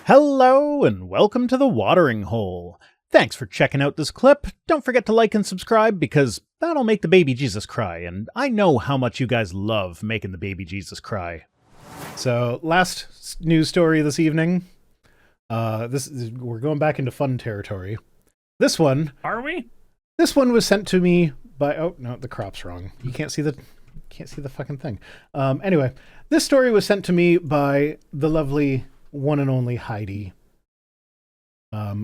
Hello and welcome to the Watering Hole. Thanks for checking out this clip. Don't forget to like and subscribe because that'll make the baby Jesus cry, and I know how much you guys love making the baby Jesus cry. So, last news story this evening. We're going back into fun territory. This one... Are we? This one was sent to me by... Oh, no, the crop's wrong. You can't see the fucking thing. Anyway, this story was sent to me by the lovely one and only Heidi,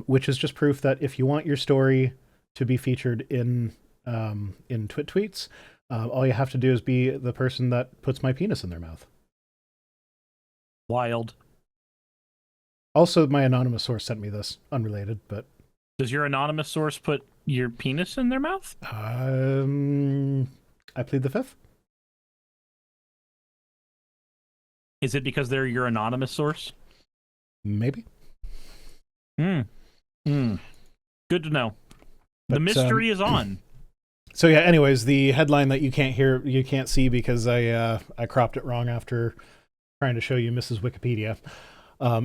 which is just proof that if you want your story to be featured in Twit Tweets, all you have to do is be the person that puts my penis in their mouth. Wild. Also, my anonymous source sent me this, unrelated, but... Does your anonymous source put your penis in their mouth? I plead the fifth. Is it because they're your anonymous source? Maybe. Good to know. The mystery is on. So yeah, anyways, the headline that you can't see because I cropped it wrong after trying to show you Mrs. Wikipedia,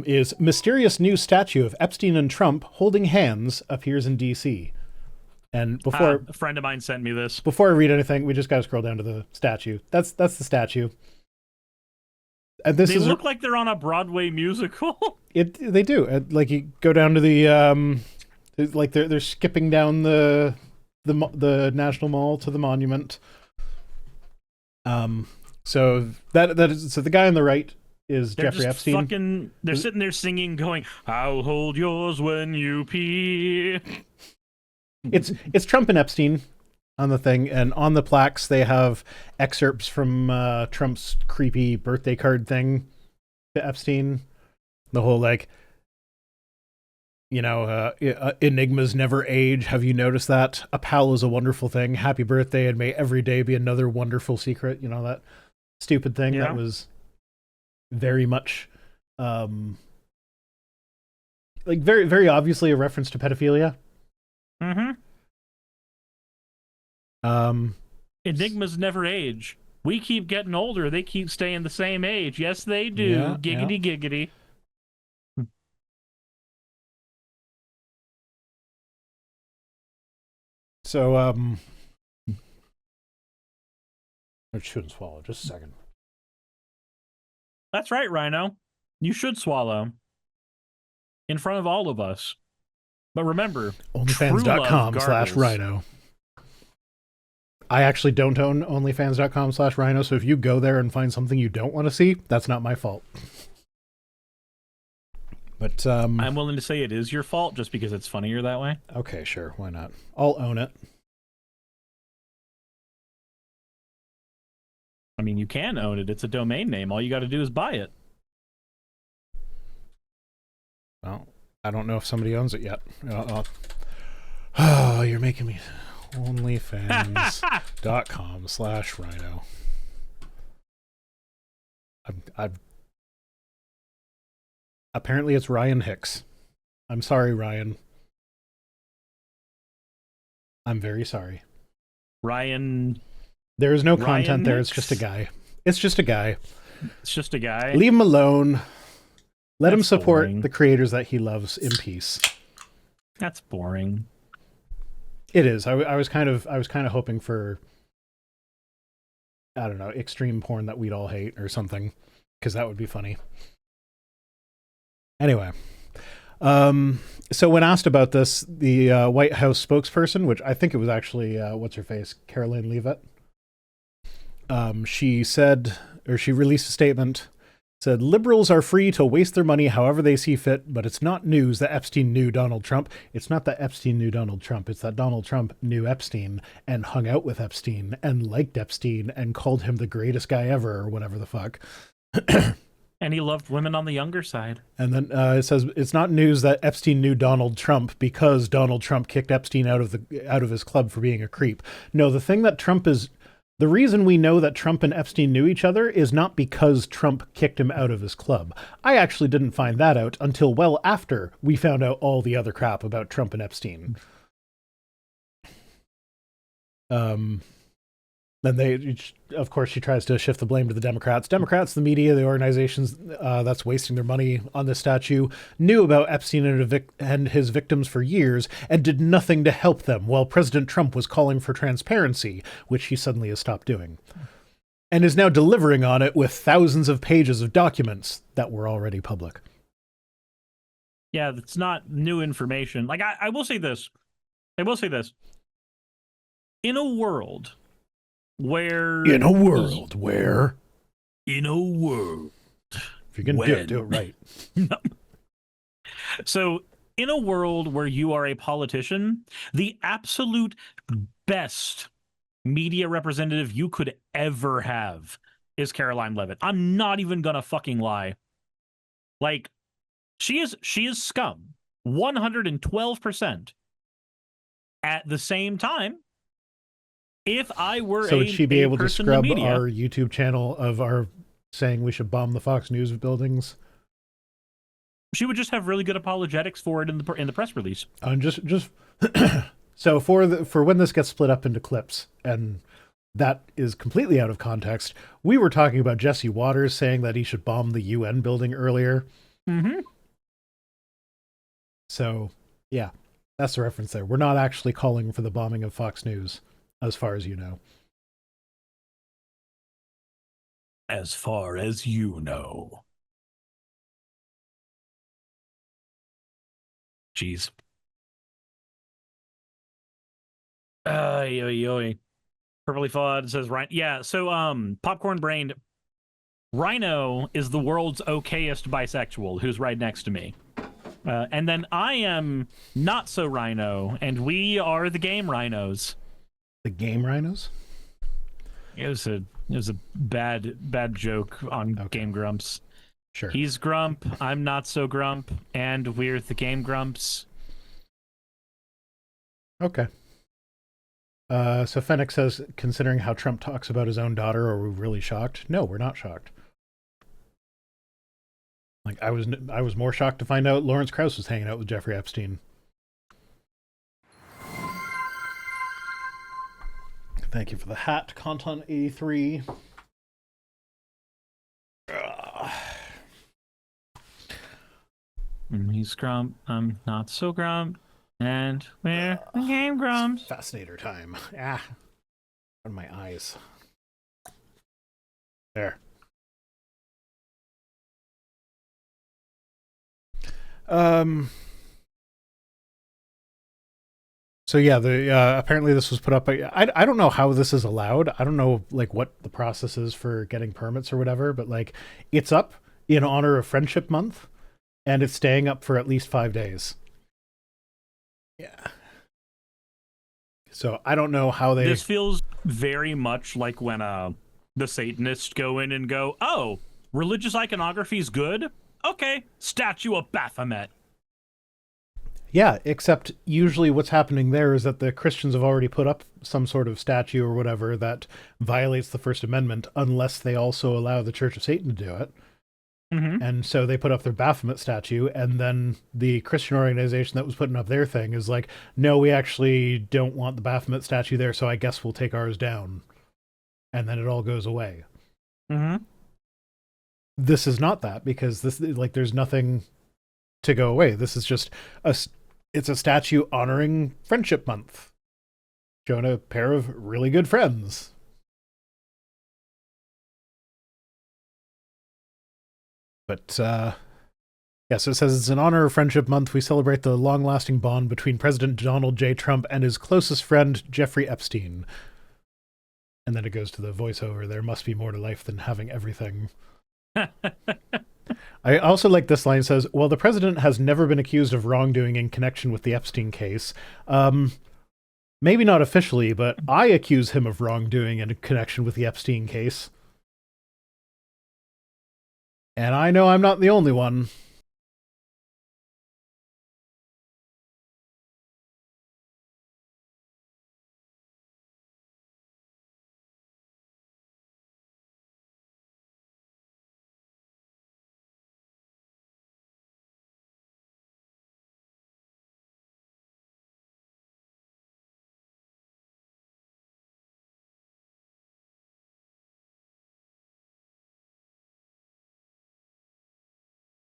is mysterious new statue of Epstein and Trump holding hands appears in DC. And before a friend of mine sent me this. Before I read anything, we just got to scroll down to the statue. That's the statue. And they look like they're on a Broadway musical. They do. Like you go down to the like they're skipping down the National Mall to the monument. So the guy on the right is Jeffrey Epstein. They're sitting there singing, going, "I'll hold yours when you pee." It's Trump and Epstein on the thing, and on the plaques they have excerpts from Trump's creepy birthday card thing to Epstein. The whole enigmas never age. Have you noticed that? A pal is a wonderful thing. Happy birthday, and may every day be another wonderful secret. You know, that stupid thing that was very much very, very obviously a reference to pedophilia. Enigmas never age. We keep getting older. They keep staying the same age. Yes, they do. Yeah, giggity, giggity. So, I shouldn't swallow. Just a second. That's right, Rhino. You should swallow. In front of all of us. But remember, OnlyFans.com/Rhino. I actually don't own OnlyFans.com/Rhino, so if you go there and find something you don't want to see, that's not my fault. But I'm willing to say it is your fault just because it's funnier that way. Okay, sure, why not? I'll own it. I mean, you can own it. It's a domain name. All you got to do is buy it. Well, I don't know if somebody owns it yet. Oh, you're making me... OnlyFans.com/Rhino. Apparently it's Ryan Hicks. I'm sorry, Ryan. I'm very sorry. Ryan... There is no Ryan content there. Hicks? It's just a guy. It's just a guy. It's just a guy? Leave him alone. Let him That's support boring. the creators that he loves in peace. That's boring. It is. I was kind of hoping for, I don't know, extreme porn that we'd all hate or something, because that would be funny. Anyway, so when asked about this, the White House spokesperson, which I think it was actually what's her face, Caroline Leavitt, she released a statement. Said, liberals are free to waste their money however they see fit, but it's not news that Epstein knew Donald Trump. It's not that Epstein knew Donald Trump. It's that Donald Trump knew Epstein and hung out with Epstein and liked Epstein and called him the greatest guy ever or whatever the fuck. And he loved women on the younger side. And then it says, it's not news that Epstein knew Donald Trump because Donald Trump kicked Epstein out of his club for being a creep. No, the reason we know that Trump and Epstein knew each other is not because Trump kicked him out of his club. I actually didn't find that out until well after we found out all the other crap about Trump and Epstein. Then of course, she tries to shift the blame to the Democrats. Democrats, the media, the organizations that's wasting their money on this statue, knew about Epstein and his victims for years and did nothing to help them, while President Trump was calling for transparency, which he suddenly has stopped doing, and is now delivering on it with thousands of pages of documents that were already public. Yeah, that's not new information. Like, I will say this. In a world where... In a world, if if you can do it right. So, in a world where you are a politician, the absolute best media representative you could ever have is Caroline Leavitt. I'm not even gonna fucking lie. Like, she is scum. 112%. At the same time, if I were So would she be able to scrub media, our YouTube channel of our saying we should bomb the Fox News buildings? she would just have really good apologetics for it in the press release. Just so for when this gets split up into clips, and that is completely out of context, we were talking about Jesse Waters saying that he should bomb the UN building earlier. Mm-hmm. So, yeah, that's the reference there. We're not actually calling for the bombing of Fox News, as far as you know. As far as you know. Jeez. Yo. Purpley Fawd says, right. Yeah, so, Popcorn Brained, Rhino is the world's okayest bisexual who's right next to me. And then I am not so Rhino, and we are the game rhinos. The game rhinos? It was a bad joke on Game Grumps. Sure. He's Grump, I'm not so Grump, and we're the Game Grumps. Okay. So Fennec says, considering how Trump talks about his own daughter, are we really shocked? No, we're not shocked. Like, I was more shocked to find out Lawrence Krauss was hanging out with Jeffrey Epstein. Thank you for the hat, Content 83. He's Grump, I'm not so Grump, and we're the Game Grumps. Fascinator time. On my eyes. There. So yeah, apparently this was put up. I don't know how this is allowed. I don't know like what the process is for getting permits or whatever, but like it's up in honor of Friendship Month, and it's staying up for at least 5 days. Yeah. So I don't know how they... This feels very much like when the Satanists go in and go, oh, religious iconography is good? Okay, statue of Baphomet. Yeah, except usually what's happening there is that the Christians have already put up some sort of statue or whatever that violates the First Amendment, unless they also allow the Church of Satan to do it. Mm-hmm. And so they put up their Baphomet statue, and then the Christian organization that was putting up their thing is like, no, we actually don't want the Baphomet statue there, so I guess we'll take ours down. And then it all goes away. Mm-hmm. This is not that, because this, like, there's nothing to go away. This is just it's a statue honoring Friendship Month, showing a pair of really good friends. But yeah, so it says it's in honor of Friendship Month. We celebrate the long-lasting bond between President Donald J. Trump and his closest friend Jeffrey Epstein. And then it goes to the voiceover. There must be more to life than having everything. I also like this line. It says, well, the president has never been accused of wrongdoing in connection with the Epstein case. Maybe not officially, but I accuse him of wrongdoing in connection with the Epstein case. And I know I'm not the only one.